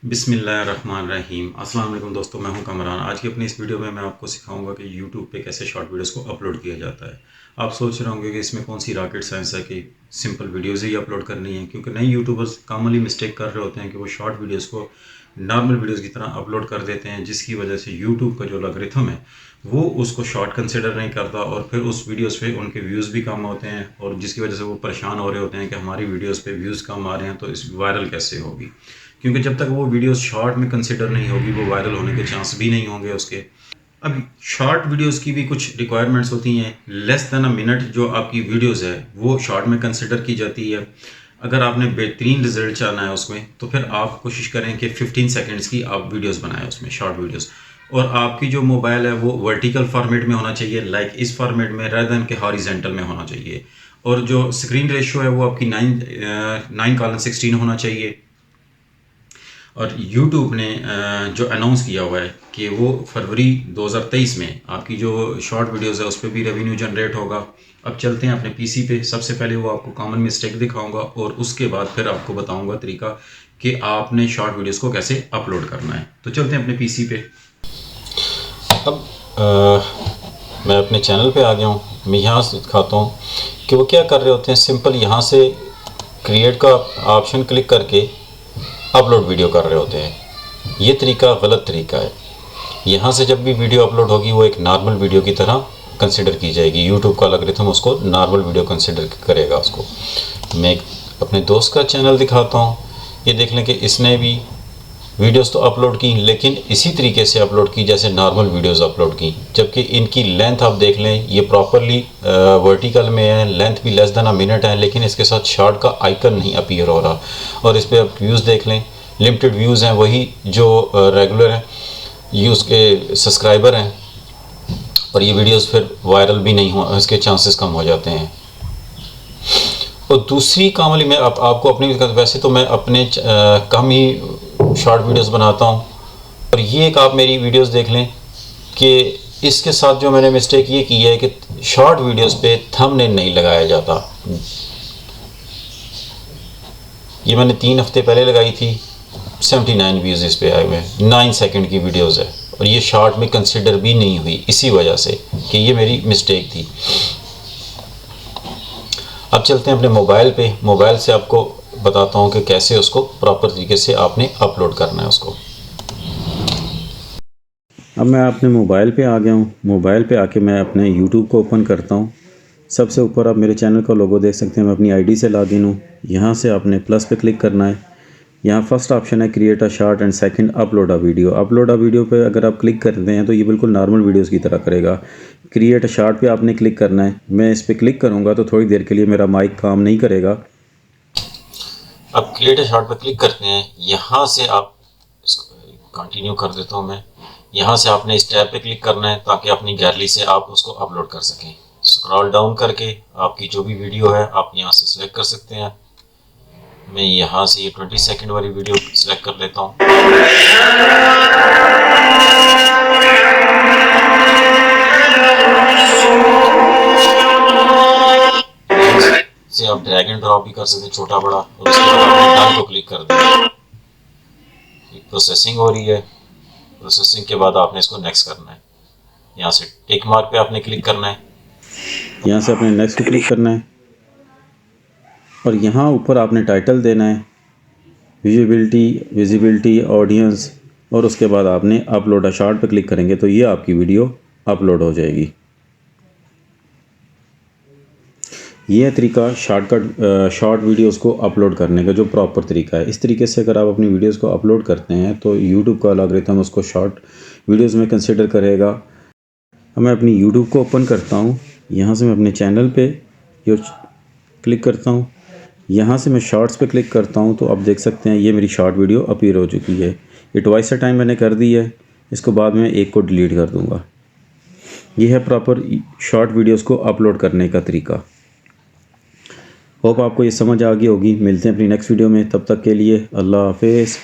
बिस्मिल्लाहिर्रहमानिर्रहीम। अस्सलाम वालेकुम दोस्तों, मैं हूं कमरान। आज की अपनी इस वीडियो में मैं आपको सिखाऊंगा कि यूट्यूब पे कैसे शॉर्ट वीडियोस को अपलोड किया जाता है। आप सोच रहे होंगे कि इसमें कौन सी रॉकेट साइंस है कि सिंपल वीडियोस ही अपलोड करनी है, क्योंकि नए यूट्यूबर्स कॉमनली मिस्टेक कर रहे होते हैं कि वो शॉर्ट वीडियोस को नॉर्मल वीडियोस की तरह अपलोड कर देते हैं, जिसकी वजह से यूट्यूब का जो लॉगरिथम है वो उसको शॉर्ट कंसिडर नहीं करता और फिर उस वीडियोस पे उनके व्यूज़ भी कम होते हैं, और जिसकी वजह से वो परेशान हो रहे होते हैं कि हमारी वीडियोस पे व्यूज़ कम आ रहे हैं तो इस वायरल कैसे होगी। क्योंकि जब तक वो वीडियोस शॉर्ट में कंसिडर नहीं होगी वो वायरल होने के चांस भी नहीं होंगे उसके। अब शॉर्ट वीडियोस की भी कुछ रिक्वायरमेंट्स होती हैं। लेस दैन अ मिनट जो आपकी वीडियोस है वो शॉर्ट में कंसिडर की जाती है। अगर आपने बेहतरीन रिजल्ट चाहना है उसमें तो फिर आप कोशिश करें कि 15 सेकंड्स की आप वीडियोस बनाएं उसमें, शॉर्ट वीडियोस। और आपकी जो मोबाइल है वो वर्टिकल फॉर्मेट में होना चाहिए, लाइक इस फॉर्मेट में, रेदर देन के हॉरिजेंटल में होना चाहिए। और जो स्क्रीन रेशियो है वो आपकी 9:16 होना चाहिए। और यूट्यूब ने जो अनाउंस किया हुआ है कि वो फरवरी 2023 में आपकी जो शॉर्ट वीडियोस है उस पर भी रेवेन्यू जनरेट होगा। अब चलते हैं अपने पीसी पे। सबसे पहले वो आपको कॉमन मिस्टेक दिखाऊंगा और उसके बाद फिर आपको बताऊंगा तरीका कि आपने शॉर्ट वीडियोस को कैसे अपलोड करना है। तो चलते हैं अपने पीसी पे। अब मैं अपने चैनल पे आ गया हूँ। मैं यहाँ से दिखाता हूँ कि वो क्या कर रहे होते हैं। सिंपल यहाँ से क्रिएट का ऑप्शन क्लिक करके अपलोड वीडियो कर रहे होते हैं। ये तरीका गलत तरीका है। यहाँ से जब भी वीडियो अपलोड होगी वो एक नॉर्मल वीडियो की तरह कंसिडर की जाएगी। यूट्यूब का अलगोरिथम उसको नॉर्मल वीडियो कंसिडर करेगा उसको। मैं एक अपने दोस्त का चैनल दिखाता हूँ। ये देख लें कि इसने भी वीडियोस तो अपलोड की, लेकिन इसी तरीके से अपलोड की जैसे नॉर्मल वीडियोस अपलोड की, जबकि इनकी लेंथ आप देख लें ये प्रॉपरली वर्टिकल में है, लेंथ भी लेस देन अ मिनट है, लेकिन इसके साथ शॉर्ट का आइकन नहीं अपीयर हो रहा। और इस पर आप व्यूज़ देख लें, लिमिटेड व्यूज़ हैं, वही जो रेगुलर हैं यूज़ के सब्सक्राइबर हैं, और ये वीडियोस फिर वायरल भी नहीं हो, इसके चांसेस कम हो जाते हैं। और दूसरी कामली मैं आपको अपनी, वैसे तो मैं अपने कम ही शॉर्ट वीडियोस बनाता हूँ, और ये एक आप मेरी वीडियोस देख लें कि इसके साथ जो मैंने मिस्टेक ये की है कि शॉर्ट वीडियोस पे थंबनेल नहीं लगाया जाता। ये मैंने 3 हफ्ते पहले लगाई थी, 79 व्यूज़ इस पे आए हुए हैं। 9 सेकंड की वीडियोस है और ये शॉर्ट में कंसिडर भी नहीं हुई, इसी वजह से कि ये मेरी मिस्टेक थी। अब चलते हैं अपने मोबाइल पे। मोबाइल से आपको बताता हूँ कि कैसे उसको प्रॉपर तरीके से आपने अपलोड करना है उसको। अब मैं अपने मोबाइल पे आ गया हूँ। मोबाइल पे आके मैं अपने यूट्यूब को ओपन करता हूँ। सबसे ऊपर आप मेरे चैनल का लोगो देख सकते हैं। मैं अपनी आईडी से लॉगिन हूँ। यहाँ से आपने प्लस पे क्लिक करना है। यहाँ फर्स्ट ऑप्शन है create a short and second upload a video. Upload a video पे अगर आप क्लिक करते हैं तो ये बिल्कुल नॉर्मल वीडियोस की तरह करेगा। क्रिएट अ शॉर्ट पे आपने क्लिक करना है। मैं इस पर क्लिक करूँगा तो थोड़ी देर के लिए मेरा माइक काम नहीं करेगा। अब क्रिएट अ शॉर्ट पे क्लिक करते हैं। यहाँ से आप कंटिन्यू कर देता हूँ मैं। यहाँ से आपने इस टैब पे क्लिक करना है ताकि अपनी गैलरी से आप उसको अपलोड कर सकें। स्क्रॉल डाउन करके आपकी जो भी वीडियो है आप यहाँ से सिलेक्ट कर सकते हैं। मैं यहाँ से ये 20 सेकंड वाली वीडियो सिलेक्ट कर लेता हूँ। से आप ड्रैग एंड ड्रॉप भी कर सकते हैं, छोटा बड़ा, और उसके बाद आपने डन को क्लिक कर दिया। प्रोसेसिंग हो रही है। प्रोसेसिंग के बाद आपने इसको नेक्स्ट करना है। यहाँ से टिक मार्क पे आपने क्लिक करना है। यहाँ से आपने नेक्स्ट क्लिक करना है और यहाँ ऊपर आपने टाइटल देना है, विजिबिलिटी, ऑडियंस, और उसके बाद आपने अपलोड अ शॉर्ट पे क्लिक करेंगे तो ये आपकी वीडियो अपलोड हो जाएगी। ये तरीका शॉर्ट वीडियोस को अपलोड करने का जो प्रॉपर तरीका है। इस तरीके से अगर आप अपनी वीडियोस को अपलोड करते हैं तो यूट्यूब का अलगोरिथम उसको शॉर्ट वीडियोस में कंसिडर करेगा। अब मैं अपनी यूट्यूब को ओपन करता हूँ। यहाँ से मैं अपने चैनल पे क्लिक करता हूँ। यहाँ से मैं शॉर्ट्स पे क्लिक करता हूँ तो आप देख सकते हैं ये मेरी शॉर्ट वीडियो अपीयर हो चुकी है। ये ट्वाइस टाइम मैंने कर दी है। इसको बाद में एक को डिलीट कर दूँगा। ये है प्रॉपर शॉर्ट वीडियोस को अपलोड करने का तरीका। होप आपको ये समझ आ गई होगी। मिलते हैं अपनी नेक्स्ट वीडियो में, तब तक के लिए अल्लाह हाफिज़।